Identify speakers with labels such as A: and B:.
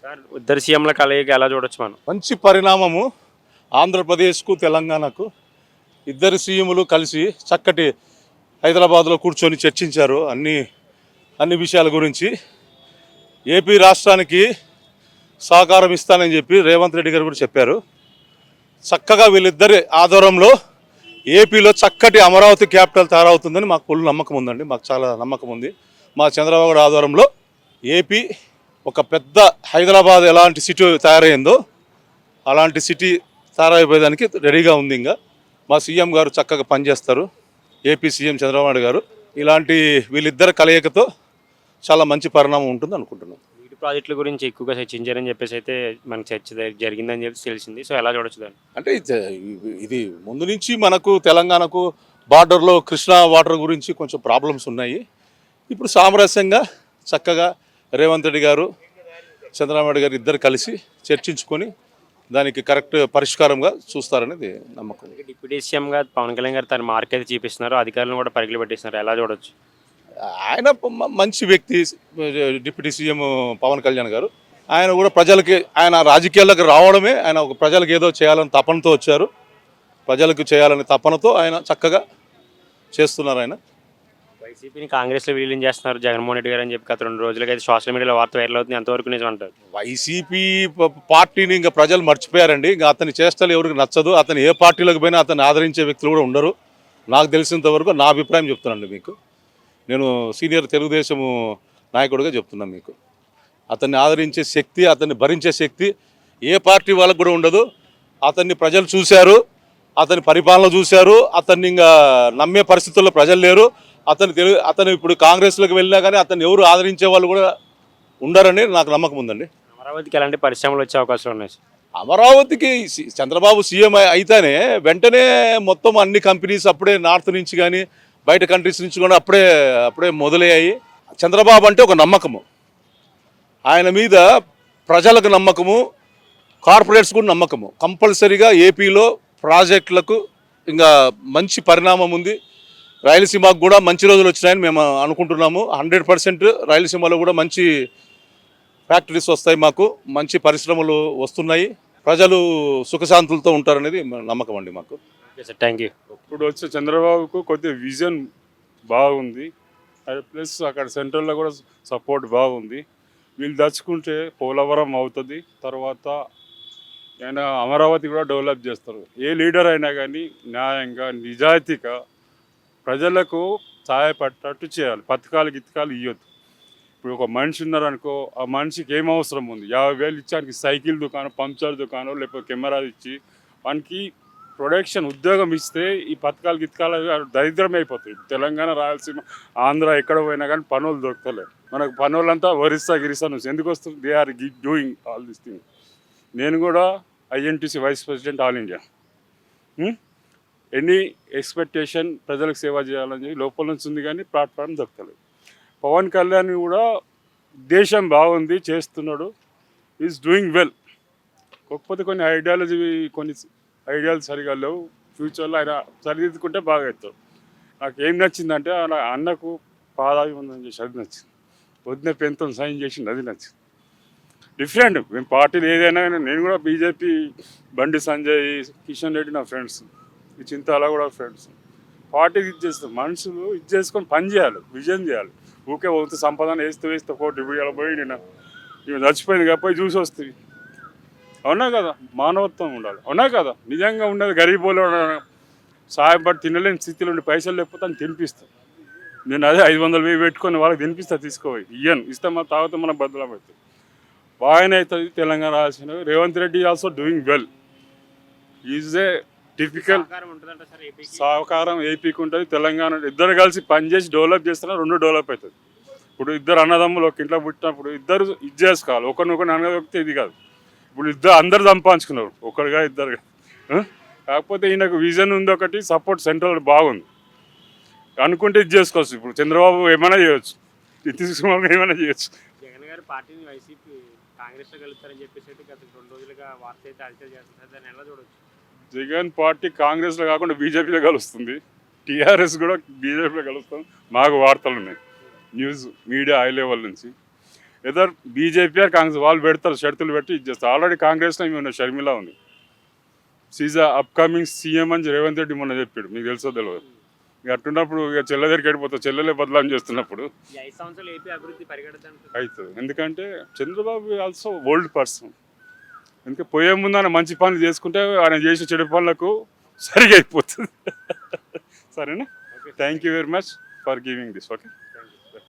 A: Sir ఇద్దరు సీఎంల కలయిక ఎలా చూడొచ్చు మనం?
B: మంచి పరిణామము ఆంధ్రప్రదేశ్కు తెలంగాణకు. ఇద్దరు సీఎంలు కలిసి చక్కటి హైదరాబాద్లో కూర్చొని చర్చించారు అన్ని విషయాల గురించి. ఏపీ రాష్ట్రానికి సహకారం ఇస్తానని చెప్పి రేవంత్ రెడ్డి గారు కూడా చెప్పారు. చక్కగా వీళ్ళిద్దరి ఆధ్వర్యంలో ఏపీలో చక్కటి అమరావతి క్యాపిటల్ తయారవుతుందని మాకు ఫుల్ నమ్మకం ఉందండి. మాకు చాలా నమ్మకం ఉంది. మా చంద్రబాబు గారి ఆధ్వర్యంలో ఏపీ ఒక పెద్ద హైదరాబాద్ ఎలాంటి సిటీ తయారైందో అలాంటి సిటీ తయారైపోయేదానికి రెడీగా ఉంది. ఇంకా మా సీఎం గారు చక్కగా పనిచేస్తారు. ఏపీ సీఎం చంద్రబాబు నాయుడు గారు ఇలాంటి వీళ్ళిద్దరి కలయికతో చాలా మంచి పరిణామం ఉంటుంది అనుకుంటున్నాం.
A: నీటి ప్రాజెక్టుల గురించి ఎక్కువగా చర్చించారని చెప్పేసి అయితే మనకు చర్చ జరిగిందని చెప్పి తెలిసింది. సో ఎలా చూడొచ్చు దాన్ని?
B: అంటే ఇది ముందు నుంచి మనకు తెలంగాణకు బార్డర్లో కృష్ణా వాటర్ గురించి కొంచెం ప్రాబ్లమ్స్ ఉన్నాయి. ఇప్పుడు సామరస్యంగా చక్కగా రేవంత్ రెడ్డి గారు చంద్రబాబు నాయుడు గారు ఇద్దరు కలిసి చర్చించుకొని దానికి కరెక్ట్ పరిష్కారంగా చూస్తారనేది నమ్మకం.
A: డిప్యూటీ సీఎంగా పవన్ కళ్యాణ్ గారు తన మార్క్ అయితే చూపిస్తున్నారు, అధికారులను కూడా పరుగులు పెట్టిస్తున్నారు. ఎలా చూడొచ్చు?
B: ఆయన మంచి వ్యక్తి డిప్యూటీ సీఎం పవన్ కళ్యాణ్ గారు. ఆయన కూడా ఆయన రాజకీయాలకు రావడమే ఆయన ఒక ప్రజలకు ఏదో చేయాలని తపనతో వచ్చారు. ప్రజలకు చేయాలని తపనతో ఆయన చక్కగా చేస్తున్నారు. ఆయన
A: వైసీపీని కాంగ్రెస్లో విలీనం చేస్తున్నారు జగన్మోహన్ రెడ్డి గారు అని చెప్పి గత 2 రోజులుగా అయితే సోషల్ మీడియాలో వార్త వైరల్ అవుతుంది. ఎంతవరకు నిజం అంటారు?
B: వైసీపీ పార్టీని ఇంకా ప్రజలు మర్చిపోయారండి. ఇంకా అతని చేష్టలు ఎవరికి నచ్చదు. అతను ఏ పార్టీలోకి పోయినా అతన్ని ఆదరించే వ్యక్తులు కూడా ఉండరు. నాకు తెలిసినంత వరకు నా అభిప్రాయం చెప్తున్నాను మీకు. నేను సీనియర్ తెలుగుదేశం నాయకుడిగా చెప్తున్నాను మీకు. అతన్ని ఆదరించే శక్తి, అతన్ని భరించే శక్తి ఏ పార్టీ వాళ్ళకు కూడా ఉండదు. అతన్ని ప్రజలు చూశారు, అతని పరిపాలన చూశారు. అతన్ని ఇంకా నమ్మే పరిస్థితుల్లో ప్రజలు లేరు. అతను ఇప్పుడు కాంగ్రెస్లోకి వెళ్ళినా కానీ అతన్ని ఎవరు ఆదరించే వాళ్ళు కూడా ఉండరని నాకు నమ్మకం ఉందండి.
A: అమరావతికి ఎలాంటి పరిశ్రమలు వచ్చే అవకాశాలు ఉన్నాయి?
B: అమరావతికి చంద్రబాబు సీఎం అయితేనే వెంటనే మొత్తం అన్ని కంపెనీస్ అప్పుడే నార్త్ నుంచి కానీ బయట కంట్రీస్ నుంచి కూడా అప్పుడే మొదలయ్యాయి. చంద్రబాబు అంటే ఒక నమ్మకము, ఆయన మీద ప్రజలకు నమ్మకము, కార్పొరేట్స్ కూడా నమ్మకము. కంపల్సరీగా ఏపీలో ప్రాజెక్టులకు ఇంకా మంచి పరిణామం ఉంది. రాయలసీమకు కూడా మంచి రోజులు వచ్చినాయని మేము అనుకుంటున్నాము. 100% రాయలసీమలో కూడా మంచి ఫ్యాక్టరీస్ వస్తాయి, మాకు మంచి పరిశ్రమలు వస్తున్నాయి, ప్రజలు సుఖశాంతులతో ఉంటారనేది నమ్మకం అండి మాకు.
A: Thank you.
C: ఇప్పుడు వచ్చే చంద్రబాబుకు కొద్దిగా విజన్ బాగుంది, ప్లస్ అక్కడ సెంట్రల్లో కూడా సపోర్ట్ బాగుంది. వీళ్ళు దచ్చుకుంటే పోలవరం అవుతుంది, తర్వాత ఆయన అమరావతి కూడా డెవలప్ చేస్తారు. ఏ లీడర్ అయినా కానీ న్యాయంగా నిజాయితీగా ప్రజలకు సహాయపడేటట్టు చేయాలి. పథకాలు ఇవ్వద్దు. ఇప్పుడు ఒక మనిషి ఉన్నారనుకో, ఆ మనిషికి ఏం అవసరం ఉంది, 50,000 ఇచ్చానికి సైకిల్ దుకాణం, పంక్చర్ దుకాణం, లేకపోతే కెమెరాలు ఇచ్చి వానికి ప్రొడక్షన్ ఉద్యోగం ఇస్తే ఈ పథకాలు దరిద్రమే అయిపోతాయి. తెలంగాణ, రాయలసీమ, ఆంధ్ర ఎక్కడ పోయినా కానీ పనులు దొరకలేదు. మనకు పనులంతా ఒరిస్సా నుంచి ఎందుకు వస్తుంది? They are doing all this thing. నేను కూడా INTC vice president all India. Any expectation ప్రజలకు సేవ చేయాలని చెప్పి లోపల నుంచి ఉంది, కానీ ప్లాట్ఫామ్ దొరకలేదు. పవన్ కళ్యాణ్ కూడా దేశం బాగుంది, చేస్తున్నాడు, ఈజ్ డూయింగ్ వెల్. కాకపోతే కొన్ని ఐడియాలు సరిగా లేవు. ఫ్యూచర్లో ఆయన సరిదిద్దుకుంటే బాగా అవుతాడు. నాకు ఏం నచ్చిందంటే అలా అన్నకు పాదాభివందనం చేసి అది నచ్చింది. వదిన పెంతో సైన్ చేసింది, అది నచ్చింది. డిఫరెంట్. మేము పార్టీలు ఏదైనా, నేను కూడా బీజేపీ బండి సంజయ్, కిషన్ రెడ్డి నా ఫ్రెండ్స్, ఈ చింతాల కూడా ఫ్రెండ్స్. పార్టీకి ఇచ్చేస్తాం, మనుషులు ఇచ్చేసుకొని పని చేయాలి, విజన్ చేయాలి. ఊకే పోతే సంపాదన వేస్తే కోటి రూపాయలు పోయి నేను ఇవి చచ్చిపోయింది కాబట్టి చూసి వస్తుంది. అవునా కదా? మానవత్వం ఉండాలి. అవునా కదా? నిజంగా ఉన్నది గరీబోలో సహాయపడి తినలేని స్థితిలో ఉండి పైసలు లేకపోతే అని తినిపిస్తాను. నేను అదే 500,000 పెట్టుకొని వాళ్ళకి తినిపిస్తా, తీసుకోవాలి. ఇస్తే మన తాగితే మనం బద్దలం అవుతుంది. బాగానే అవుతుంది. తెలంగాణ రాసిన Revanth Reddy also doing well. Is a typical సహకారం ఏపీకి ఉంటుంది. తెలంగాణ ఇద్దరు కలిసి పనిచేసి డెవలప్ చేస్తున్నా 2 డెవలప్ అవుతుంది. ఇప్పుడు ఇద్దరు అన్నదమ్ములు ఒక ఇంట్లో పుట్టినప్పుడు ఇద్దరు ఇది చేసుకోవాలి. ఒకరినొకరిని అనగలిగితే ఇది కాదు. ఇప్పుడు అందరు సంపాదించుకున్నారు, ఒకరుగా ఇద్దరుగా. కాకపోతే ఈయనకు విజన్ ఉంది ఒకటి, సపోర్ట్ సెంట్రల్ బాగుంది అనుకుంటే ఇది చేసుకోవచ్చు. ఇప్పుడు చంద్రబాబు ఏమైనా చేయొచ్చు, నితీష్ కుమార్ ఏమైనా చేయొచ్చు.
A: జగన్ గారు పార్టీని వైసీపీ కాంగ్రెస్లో కలుపుతారని చెప్పేసి గత 2 రోజులుగా వార్త అయితే అలచల్ చేస్తున్నారు. దాన్ని ఎలా చూడవచ్చు?
C: జగన్ పార్టీ కాంగ్రెస్లో కాకుండా బీజేపీలో కలుస్తుంది, టీఆర్ఎస్ కూడా బీజేపీలో కలుస్తుంది. మాకు వార్తలు ఉన్నాయి, న్యూస్ మీడియా హై లెవెల్ నుంచి. ఎదర్ బీజేపీ ఆర్ కాంగ్రెస్ వాళ్ళు పెడతారు షరతులు పెట్టి ఇది చేస్తారు. ఆల్రెడీ కాంగ్రెస్లో మేము షర్మిల ఉంది, షీజ్ అప్కమింగ్ సీఎం అని రేవంత్ రెడ్డి మొన్న చెప్పాడు, మీకు తెలుసో తెలియదు. ఇక అట్టున్నప్పుడు ఇక చెల్లె దగ్గరికి వెళ్ళిపోతావు, చెల్లెలే బదలాం చేస్తున్నప్పుడు
A: ఈ 5 సంవత్సరాలు ఏపీ అభివృద్ధి పరిగెడతాను.
C: అవుతుంది. ఎందుకంటే చంద్రబాబు ఆల్సో ఓల్డ్ పర్సన్, ఎందుకంటే పోయే ముందు ఆయన మంచి పనులు చేసుకుంటే ఆయన చేసే చెడు పనులకు సరిగా అయిపోతుంది. సరేనా? Thank you very much for giving this. Okay.